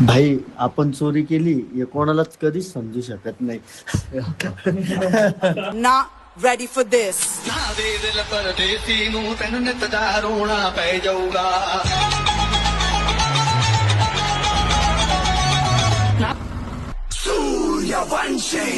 भाई आपण चोरी केली हे कोणालाच कधीच समजू शकत नाही. Not ready for this. ਨਾ ਦੇ ਦਿਲ ਪਰਦੇਸੀ ਨੂੰ ਤੈਨੂੰ ਨਿਤ ਦਾ ਰੋਣਾ ਪੈ ਜਾਊਗਾ। ਸੂਰਯਵੰਸ਼ੀ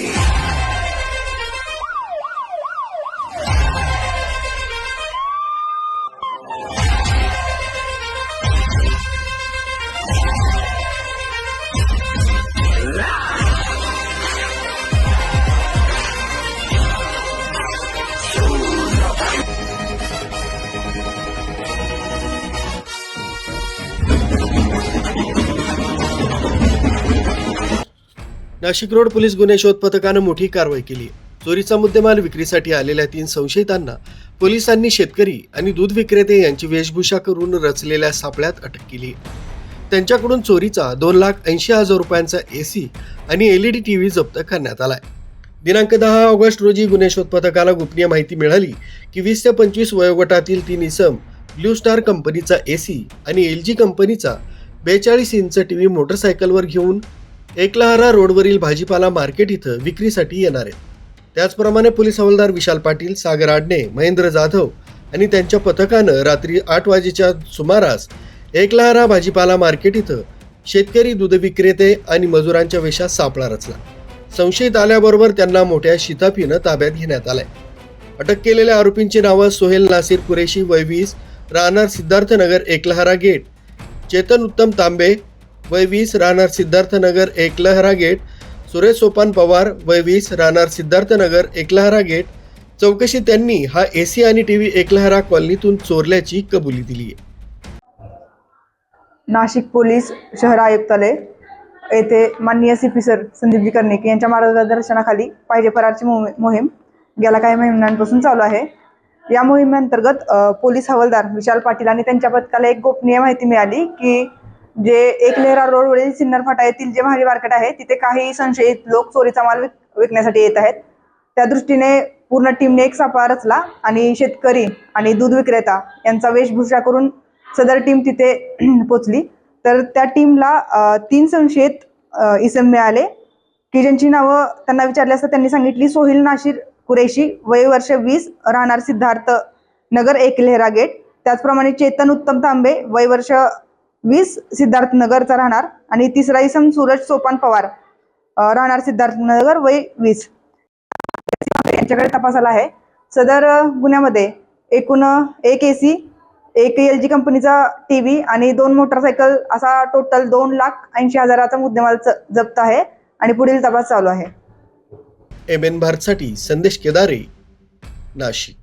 नाशिक रोड पोलीस गुन्हे शोध पथकानं मोठी कारवाई केली. चोरीचा मुद्देमाल विक्रीसाठी आलेल्या 3 संशयितांना पोलिसांनी शेतकरी आणि दूध विक्रेते यांची वेशभूषा करून रचलेल्या सापळ्यात अटक केली. त्यांच्याकडून चोरीचा 2,80,000 रुपयांचा एसी आणि एलईडी टीव्ही जप्त करण्यात आलाय. दिनांक 10 ऑगस्ट रोजी गुन्हे शोध पथकाला गोपनीय माहिती मिळाली की 20 ते 25 वयोगटातील 3 इसम ब्ल्यू स्टार कंपनीचा एसी आणि LG कंपनीचा 42 इंच टीव्ही मोटरसायकलवर घेऊन एकलहरा रोडवरील भाजीपाला मार्केट इथं विक्रीसाठी येणार आहेत. त्याचप्रमाणे पोलीस हवालदार विशाल पाटील, सागर आडणे, महेंद्र जाधव आणि त्यांच्या पथकानं रात्री 8 वाजेच्या सुमारास एकलहरा भाजीपाला मार्केट इथं शेतकरी, दूध विक्रेते आणि मजुरांच्या वेशात सापळा रचला. संशयित आल्याबरोबर त्यांना मोठ्या शिताफीनं ताब्यात घेण्यात आलंय. अटक केलेल्या आरोपींची नावं सोहेल नासिर कुरेशी वय 20 राहणार सिद्धार्थनगर एकलहरा गेट, चेतन उत्तम तांबे वय 20 राहणार सिद्धार्थनगर एकलहरा गेट, सुरेश सोपान पवार वय 20 राहणार सिद्धार्थनगर एकलहरा गेट. चौकशीत त्यांनी हा एसी आणि टीव्ही एकलहरा कॉलनीतून चोरल्याची कबुली दिली आहे. नाशिक पोलीस शहर आयुक्तालय येथे माननीय CP सर संदीपजी कर्णिक यांच्या मार्गदर्शनाखाली पाहिजे फरारची मोहीम गेल्या काही महिन्यांपासून चालू आहे. या मोहिमेअंतर्गत पोलीस हवालदार विशाल पाटील आणि त्यांच्या पथकाला एक गोपनीय माहिती मिळाली की जे एकलहरा रोडवरील सिन्नर फाटा येथील जे भाजी मार्केट आहे तिथे काही संशयित लोक चोरीचा माल विकण्यासाठी येत आहेत. त्या दृष्टीने पूर्ण टीमने एक सापळा रचला आणि शेतकरी आणि दूध विक्रेता यांचा वेशभूषा करून सदर टीम तिथे पोचली. तर त्या टीमला 3 संशयित इसम मिळाले की ज्यांची नावं त्यांना विचारली असता त्यांनी सांगितली सोहेल नासिर कुरेशी वय वर्ष 20 राहणार सिद्धार्थ नगर एकलहरा गेट, त्याचप्रमाणे चेतन उत्तम तांबे वय वर्ष 20 सिद्धार्थ नगरचा राहणार आणि तिसरा इसम सूरज सोपान पवार राहणार सिद्धार्थ नगर वय 20 यांच्याकडे तपासाला आहे. सदर गुन्ह्यामध्ये एकूण 1 एसी, 1 LG कंपनीचा टीव्ही आणि 2 मोटरसायकल असा टोटल 2,80,000चा मुद्देमाल जप्त आहे आणि पुढील तपास चालू आहे. MN भारतसाठी संदेश केदारे, नाशिक.